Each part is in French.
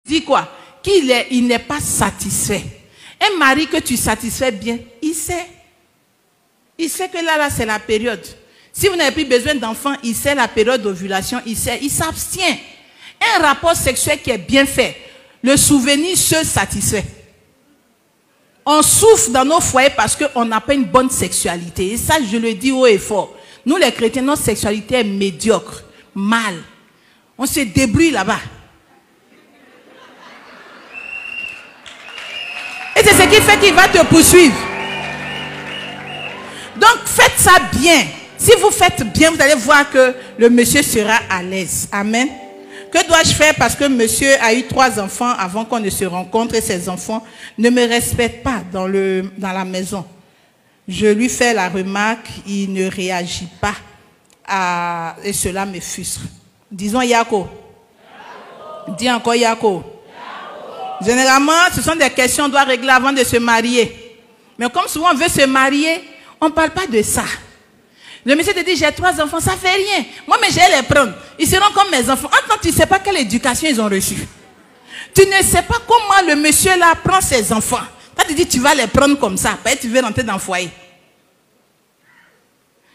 Dis quoi? Il n'est pas satisfait. Un mari que tu satisfais bien, il sait. Il sait que là, c'est la période. Si vous n'avez plus besoin d'enfants, il sait la période d'ovulation, il sait, il s'abstient. Un rapport sexuel qui est bien fait, le souvenir se satisfait. On souffre dans nos foyers parce qu'on n'a pas une bonne sexualité. Et ça, je le dis haut et fort. Nous, les chrétiens, notre sexualité est médiocre, mal. On se débrouille là-bas. Et c'est ce qui fait qu'il va te poursuivre. Donc, faites ça bien. Si vous faites bien, vous allez voir que le monsieur sera à l'aise. Amen. Que dois-je faire parce que monsieur a eu 3 enfants avant qu'on ne se rencontre et ses enfants ne me respectent pas dans la maison. Je lui fais la remarque, il ne réagit pas et cela me frustre. Disons Yako. Dis encore Yako. Généralement, ce sont des questions qu'on doit régler avant de se marier. Mais comme souvent on veut se marier, on ne parle pas de ça. Le monsieur te dit, j'ai 3 enfants, ça ne fait rien. Moi, mais je vais les prendre. Ils seront comme mes enfants. En tant que tu ne sais pas quelle éducation ils ont reçue. Tu ne sais pas comment le monsieur là prend ses enfants. Toi, tu dis, tu vas les prendre comme ça. Après, tu veux rentrer dans le foyer.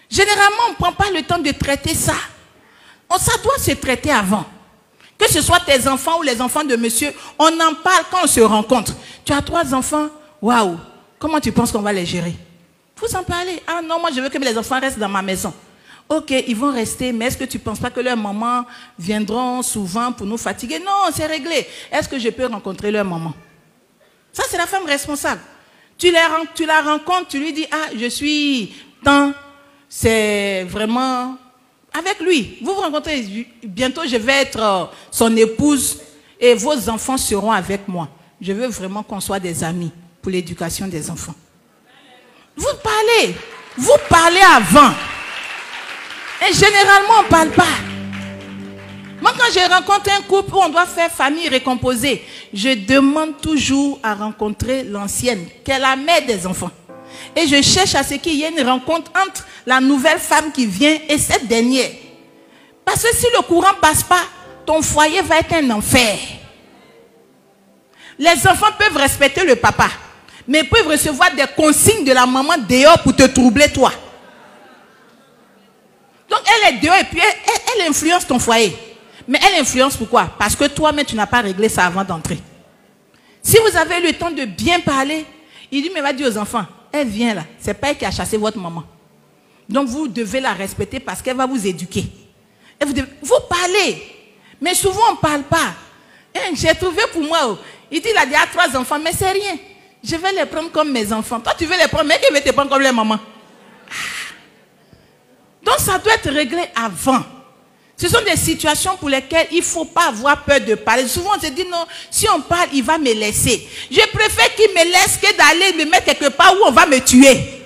Généralement, on ne prend pas le temps de traiter ça. Ça doit se traiter avant. Que ce soit tes enfants ou les enfants de monsieur, on en parle quand on se rencontre. Tu as 3 enfants, waouh, comment tu penses qu'on va les gérer? Vous en parlez. Ah non, moi je veux que les enfants restent dans ma maison. Ok, ils vont rester, mais est-ce que tu ne penses pas que leurs mamans viendront souvent pour nous fatiguer? Non, c'est réglé. Est-ce que je peux rencontrer leur maman? Ça, c'est la femme responsable. Tu la rencontres, tu lui dis, ah, je suis tant, c'est vraiment avec lui. Vous vous rencontrez, bientôt je vais être son épouse et vos enfants seront avec moi. Je veux vraiment qu'on soit des amis pour l'éducation des enfants. Vous parlez avant. Et généralement, on ne parle pas. Moi, quand je rencontre un couple où on doit faire famille récomposée, je demande toujours à rencontrer l'ancienne, qui est la mère des enfants. Et je cherche à ce qu'il y ait une rencontre entre la nouvelle femme qui vient et cette dernière. Parce que si le courant ne passe pas, ton foyer va être un enfer. Les enfants peuvent respecter le papa, mais peuvent recevoir des consignes de la maman dehors pour te troubler toi. Donc elle est dehors et puis elle influence ton foyer. Mais elle influence pourquoi? Parce que toi-même tu n'as pas réglé ça avant d'entrer. Si vous avez eu le temps de bien parler, il dit mais va dire aux enfants, elle vient là, c'est pas elle qui a chassé votre maman. Donc vous devez la respecter parce qu'elle va vous éduquer. Et vous parlez, mais souvent on ne parle pas. J'ai trouvé pour moi, il dit il a déjà 3 enfants, mais c'est rien. Je vais les prendre comme mes enfants. Toi, tu veux les prendre, mais qui veut te prendre comme les mamans? Donc, ça doit être réglé avant. Ce sont des situations pour lesquelles il ne faut pas avoir peur de parler. Souvent, on se dit, non, si on parle, il va me laisser. Je préfère qu'il me laisse que d'aller me mettre quelque part où on va me tuer.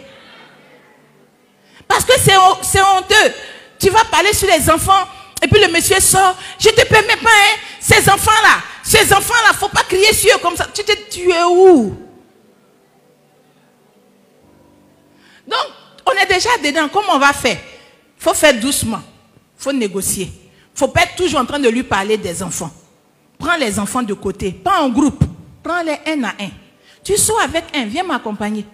Parce que c'est honteux. Tu vas parler sur les enfants, et puis le monsieur sort. Je ne te permets pas, hein, ces enfants-là, il ne faut pas crier sur eux comme ça. Tu es où? Donc, on est déjà dedans. Comment on va faire? Il faut faire doucement. Il faut négocier. Il ne faut pas être toujours en train de lui parler des enfants. Prends les enfants de côté. Pas en groupe. Prends-les un à un. Tu sors avec un. Viens m'accompagner.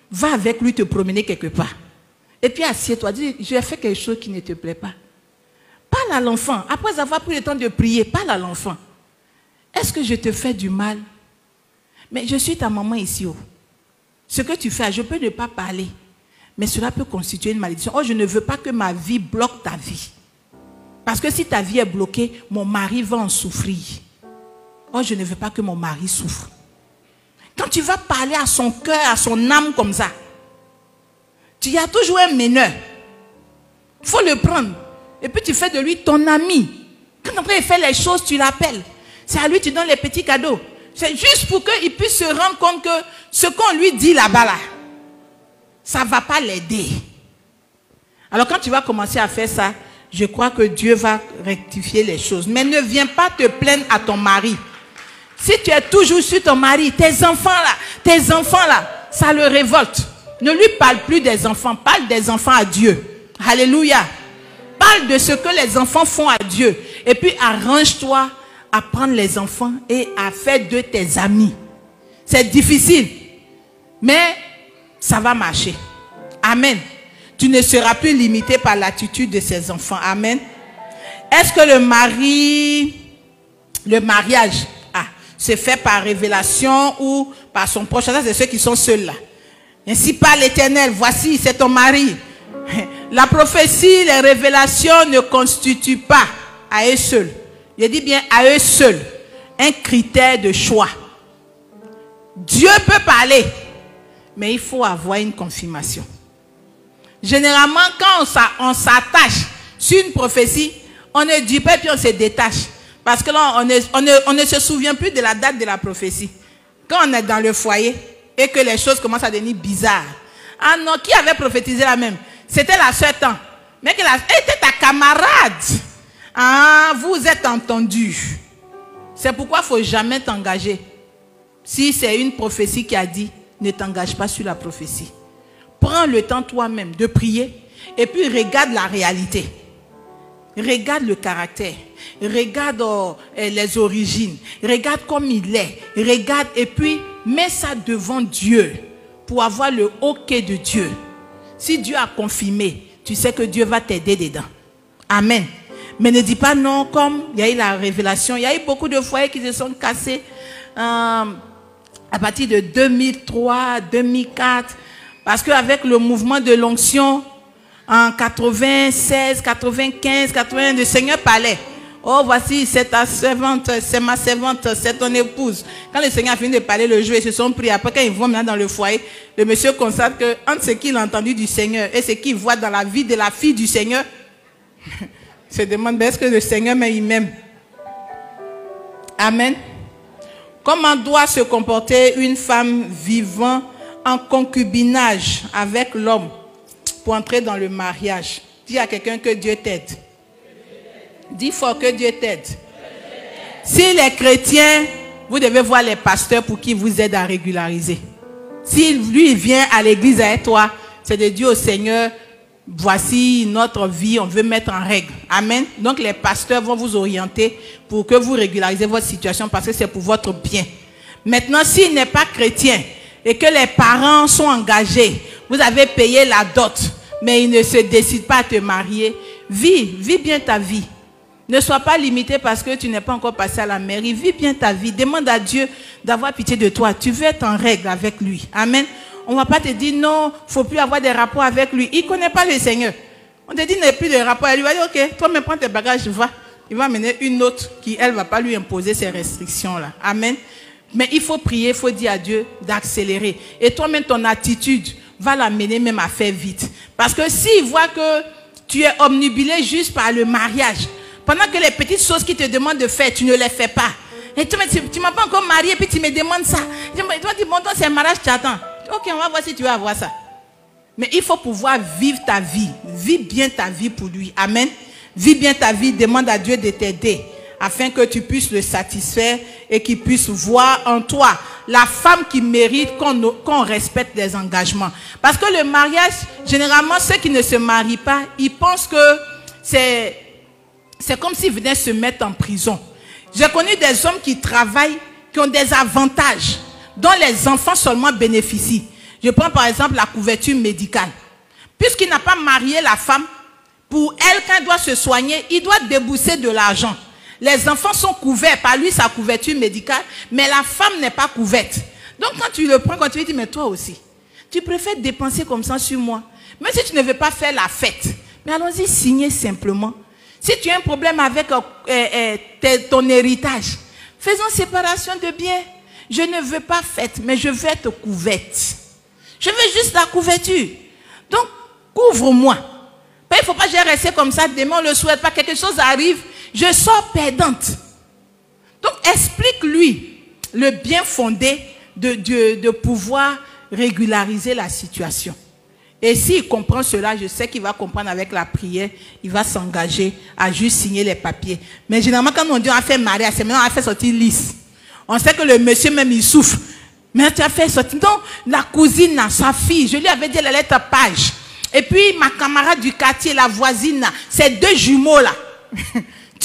Va avec lui te promener quelque part. Et puis assieds-toi. Dis, j'ai fait quelque chose qui ne te plaît pas. Parle à l'enfant. Après avoir pris le temps de prier, parle à l'enfant. Est-ce que je te fais du mal? Mais je suis ta maman ici. Oh. Ce que tu fais, je peux ne pas parler. Mais cela peut constituer une malédiction. Oh, je ne veux pas que ma vie bloque ta vie. Parce que si ta vie est bloquée, mon mari va en souffrir. Oh, je ne veux pas que mon mari souffre. Quand tu vas parler à son cœur, à son âme comme ça, tu y as toujours un meneur. Il faut le prendre. Et puis tu fais de lui ton ami. Quand après il fait les choses, tu l'appelles. C'est à lui que tu donnes les petits cadeaux. C'est juste pour qu'il puisse se rendre compte que ce qu'on lui dit là-bas, là, ça ne va pas l'aider. Alors quand tu vas commencer à faire ça, je crois que Dieu va rectifier les choses. Mais ne viens pas te plaindre à ton mari. Si tu es toujours sur ton mari, tes enfants là, ça le révolte. Ne lui parle plus des enfants, parle des enfants à Dieu. Alléluia. Parle de ce que les enfants font à Dieu. Et puis arrange-toi à prendre les enfants et à faire de tes amis. C'est difficile, mais ça va marcher. Amen. Tu ne seras plus limité par l'attitude de ces enfants. Amen. Est-ce que le mariage se fait par révélation ou par son proche? Ça, c'est ceux qui sont seuls là. Ainsi parle l'Éternel, voici, c'est ton mari. La prophétie, les révélations ne constituent pas à eux seuls. Je dis bien à eux seuls un critère de choix. Dieu peut parler, mais il faut avoir une confirmation. Généralement, quand on s'attache sur une prophétie, on ne dit pas et puis on se détache. Parce que là, on ne se souvient plus de la date de la prophétie. Quand on est dans le foyer et que les choses commencent à devenir bizarres. Ah non, qui avait prophétisé la même? C'était la sœur Tan. Mais elle était ta camarade. Ah, vous êtes entendus. C'est pourquoi il ne faut jamais t'engager. Si c'est une prophétie qui a dit, ne t'engage pas sur la prophétie. Prends le temps toi-même de prier et puis regarde la réalité. Regarde le caractère. Regarde les origines. Regarde comme il est. Regarde et puis mets ça devant Dieu pour avoir le OK de Dieu. Si Dieu a confirmé, tu sais que Dieu va t'aider dedans. Amen. Mais ne dis pas non, comme il y a eu la révélation. Il y a eu beaucoup de foyers qui se sont cassés à partir de 2003, 2004. Parce qu'avec le mouvement de l'onction, en 96, 95, 81, le Seigneur parlait. Oh, voici, c'est ta servante, c'est ma servante, c'est ton épouse. Quand le Seigneur a fini de parler le jour, ils se sont pris. Après, quand ils vont maintenant dans le foyer, le monsieur constate que entre ce qu'il a entendu du Seigneur et ce qu'il voit dans la vie de la fille du Seigneur, se demande, est-ce que le Seigneur il m'aime? Amen. Comment doit se comporter une femme vivant en concubinage avec l'homme pour entrer dans le mariage? Dis à quelqu'un que Dieu t'aide. Dis fort que Dieu t'aide. Si les chrétiens, vous devez voir les pasteurs pour qu'ils vous aident à régulariser. Si lui vient à l'église avec toi, c'est de dire au Seigneur, voici notre vie, on veut mettre en règle. Amen. Donc les pasteurs vont vous orienter pour que vous régularisez votre situation parce que c'est pour votre bien. Maintenant, s'il n'est pas chrétien et que les parents sont engagés, vous avez payé la dot, mais ils ne se décident pas à te marier, vis bien ta vie. Ne sois pas limité parce que tu n'es pas encore passé à la mairie. Vis bien ta vie. Demande à Dieu d'avoir pitié de toi. Tu veux être en règle avec lui. Amen. On ne va pas te dire non, il ne faut plus avoir des rapports avec lui. Il ne connaît pas le Seigneur. On te dit, il n'y a plus de rapport. Il va dire, ok, toi-même prends tes bagages, va. Il va amener une autre qui, elle, ne va pas lui imposer ces restrictions-là. Amen. Mais il faut prier, il faut dire à Dieu d'accélérer. Et toi-même, ton attitude va l'amener même à faire vite. Parce que s'il voit que tu es omnibulé juste par le mariage, pendant que les petites choses qu'il te demandent de faire, tu ne les fais pas. Et tu ne m'as pas encore marié, puis tu me demandes ça. Tu vas dire, bon, toi, c'est un mariage, tu attends. Ok, on va voir si tu vas avoir ça. Mais il faut pouvoir vivre ta vie. Vis bien ta vie pour lui. Amen. Vis bien ta vie, demande à Dieu de t'aider, afin que tu puisses le satisfaire et qu'il puisse voir en toi la femme qui mérite qu'on respecte les engagements. Parce que le mariage, généralement, ceux qui ne se marient pas, ils pensent que c'est comme s'ils venaient se mettre en prison. J'ai connu des hommes qui travaillent, qui ont des avantages, dont les enfants seulement bénéficient. Je prends par exemple la couverture médicale. Puisqu'il n'a pas marié la femme, pour elle, quand elle doit se soigner, il doit débourser de l'argent. Les enfants sont couverts par lui, sa couverture médicale, mais la femme n'est pas couverte. Donc quand tu le prends, quand tu lui dis, mais toi aussi, tu préfères dépenser comme ça sur moi. Même si tu ne veux pas faire la fête, mais allons-y signer simplement. Si tu as un problème avec ton héritage, faisons séparation de biens. Je ne veux pas fête, mais je veux être couverte. Je veux juste la couverture. Donc, couvre-moi. Il ne faut pas que je reste comme ça, demain on ne le souhaite pas, quelque chose arrive, je sors perdante. Donc, explique-lui le bien fondé de pouvoir régulariser la situation. Et s'il comprend cela, je sais qu'il va comprendre avec la prière, il va s'engager à juste signer les papiers. Mais généralement, quand on dit on a fait mariage, c'est maintenant on a fait sortir lisse. On sait que le monsieur même, il souffre. Mais tu as fait sortir. Donc, la cousine, sa fille, je lui avais dit la lettre page. Et puis, ma camarade du quartier, la voisine, ces deux jumeaux là.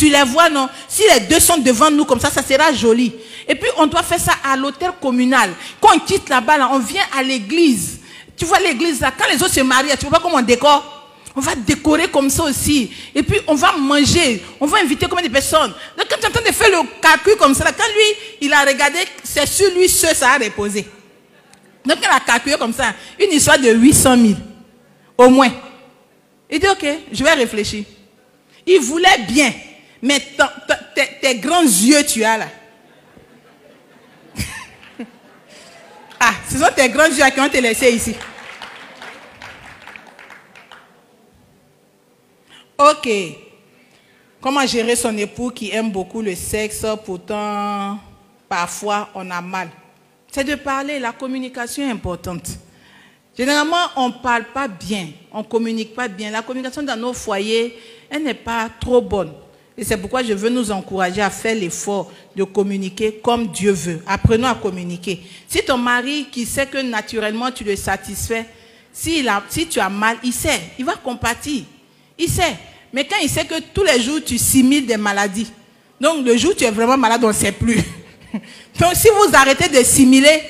Tu les vois, non? Si les deux sont devant nous comme ça sera joli. Et puis, on doit faire ça à l'hôtel communal. Quand on quitte là-bas, là, on vient à l'église. Tu vois l'église là, quand les autres se marient, tu vois comment on décore? On va décorer comme ça aussi. Et puis, on va manger. On va inviter combien de personnes? Donc, quand tu es en train de faire le calcul comme ça, là, quand lui, il a regardé, c'est sur lui seul, ça a reposé. Donc, il a calculé comme ça, une histoire de 800 000. Au moins. Il dit, ok, je vais réfléchir. Il voulait bien. Mais tes grands yeux, tu as là. Ah, ce sont tes grands yeux qui ont te laissé ici. Ok. Comment gérer son époux qui aime beaucoup le sexe, pourtant, parfois, on a mal. C'est de parler, la communication est importante. Généralement, on ne parle pas bien, on ne communique pas bien. La communication dans nos foyers, elle n'est pas trop bonne. Et c'est pourquoi je veux nous encourager à faire l'effort de communiquer comme Dieu veut. Apprenons à communiquer. Si ton mari qui sait que naturellement tu le satisfais, si tu as mal, il sait, il va compatir. Il sait. Mais quand il sait que tous les jours tu simules des maladies, donc le jour où tu es vraiment malade, on ne sait plus. Donc si vous arrêtez de simuler,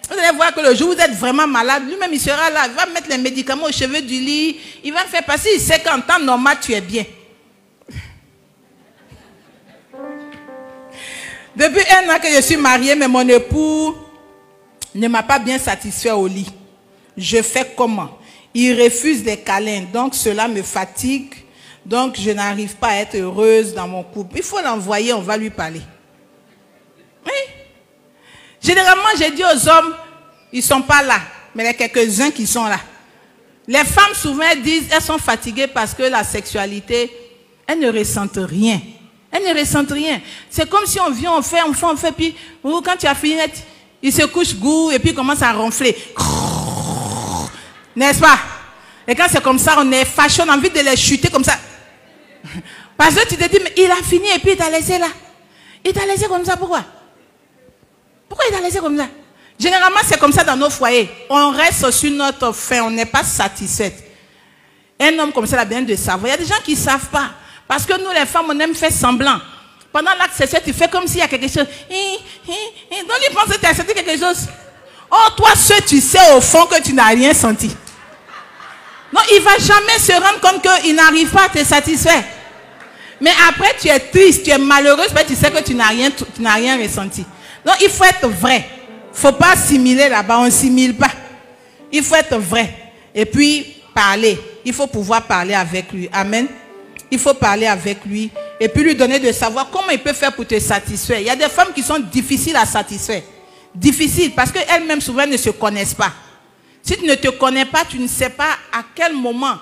vous allez voir que le jour où vous êtes vraiment malade, lui-même il sera là, il va mettre les médicaments au chevet du lit, il va faire passer, il sait qu'en temps normal tu es bien. Depuis 1 an que je suis mariée, mais mon époux ne m'a pas bien satisfait au lit. Je fais comment? Il refuse les câlins, donc cela me fatigue, donc je n'arrive pas à être heureuse dans mon couple. Il faut l'envoyer, on va lui parler. Oui. Généralement, j'ai dit aux hommes, ils ne sont pas là, mais il y a quelques-uns qui sont là. Les femmes souvent disent, elles sont fatiguées parce que la sexualité, elles ne ressentent rien. Elles ne ressentent rien. C'est comme si on vient, on fait, puis quand tu as fini, il se couche goût et puis il commence à ronfler. N'est-ce pas? Et quand c'est comme ça, on est fâché, on a envie de les chuter comme ça. Parce que tu te dis, mais il a fini et puis il t'a laissé là. Il t'a laissé comme ça, pourquoi? Pourquoi il t'a laissé comme ça? Généralement, c'est comme ça dans nos foyers. On reste sur notre faim, on n'est pas satisfait. Un homme comme ça, il a bien de savoir. Il y a des gens qui ne savent pas. Parce que nous, les femmes, on aime faire semblant. Pendant l'acte sexuel, tu fais comme s'il y a quelque chose. Donc, il pense que tu as senti quelque chose. Oh, toi, tu sais au fond que tu n'as rien senti. Non, il ne va jamais se rendre compte qu'il n'arrive pas à te satisfaire. Mais après, tu es triste, tu es malheureuse, mais tu sais que tu n'as rien ressenti. Donc, il faut être vrai. Il ne faut pas simuler là-bas, on ne simule pas. Il faut être vrai. Et puis, parler. Il faut pouvoir parler avec lui. Amen. Il faut parler avec lui et puis lui donner de savoir comment il peut faire pour te satisfaire. Il y a des femmes qui sont difficiles à satisfaire. Difficiles parce qu'elles-mêmes souvent ne se connaissent pas. Si tu ne te connais pas, tu ne sais pas à quel moment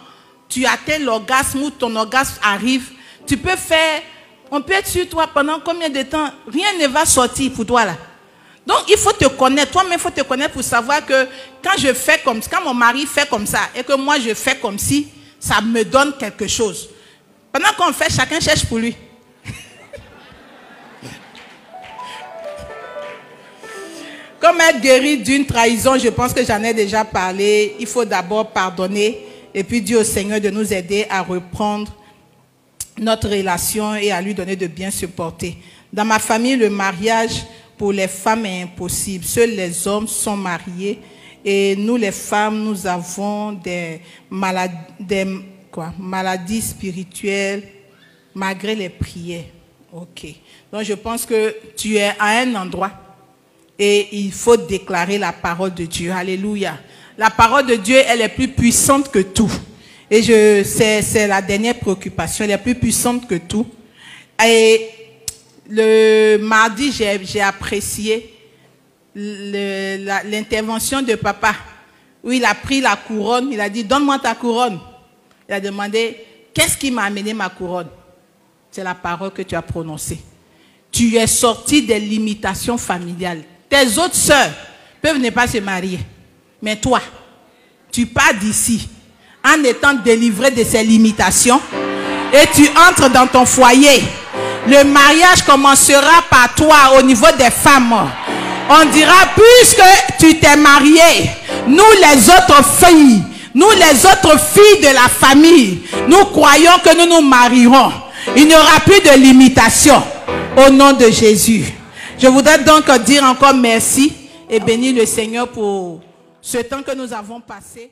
tu atteins l'orgasme ou ton orgasme arrive. Tu peux faire, on peut être sur toi pendant combien de temps, rien ne va sortir pour toi là. Donc il faut te connaître, toi-même il faut te connaître pour savoir que quand je fais comme ça, quand mon mari fait comme ça et que moi je fais comme si, ça me donne quelque chose. Pendant qu'on fait, chacun cherche pour lui. Comme être guéri d'une trahison, je pense que j'en ai déjà parlé. Il faut d'abord pardonner et puis dire au Seigneur de nous aider à reprendre notre relation et à lui donner de bien se porter. Dans ma famille, le mariage pour les femmes est impossible. Seuls les hommes sont mariés et nous, les femmes, nous avons des maladies spirituelles malgré les prières. Ok. Donc je pense que tu es à un endroit et il faut déclarer la parole de Dieu. Alléluia. La parole de Dieu, elle est plus puissante que tout. Et c'est la dernière préoccupation, elle est plus puissante que tout. Et le mardi, j'ai apprécié l'intervention de papa, où il a pris la couronne, il a dit, donne-moi ta couronne. Il a demandé, qu'est-ce qui m'a amené ma couronne? C'est la parole que tu as prononcée. Tu es sorti des limitations familiales. Tes autres sœurs peuvent ne pas se marier. Mais toi, tu pars d'ici en étant délivré de ces limitations et tu entres dans ton foyer. Le mariage commencera par toi au niveau des femmes. On dira, puisque tu t'es marié, nous les autres filles, nous les autres filles de la famille, nous croyons que nous nous marierons. Il n'y aura plus de limitation au nom de Jésus. Je voudrais donc dire encore merci et bénir le Seigneur pour ce temps que nous avons passé.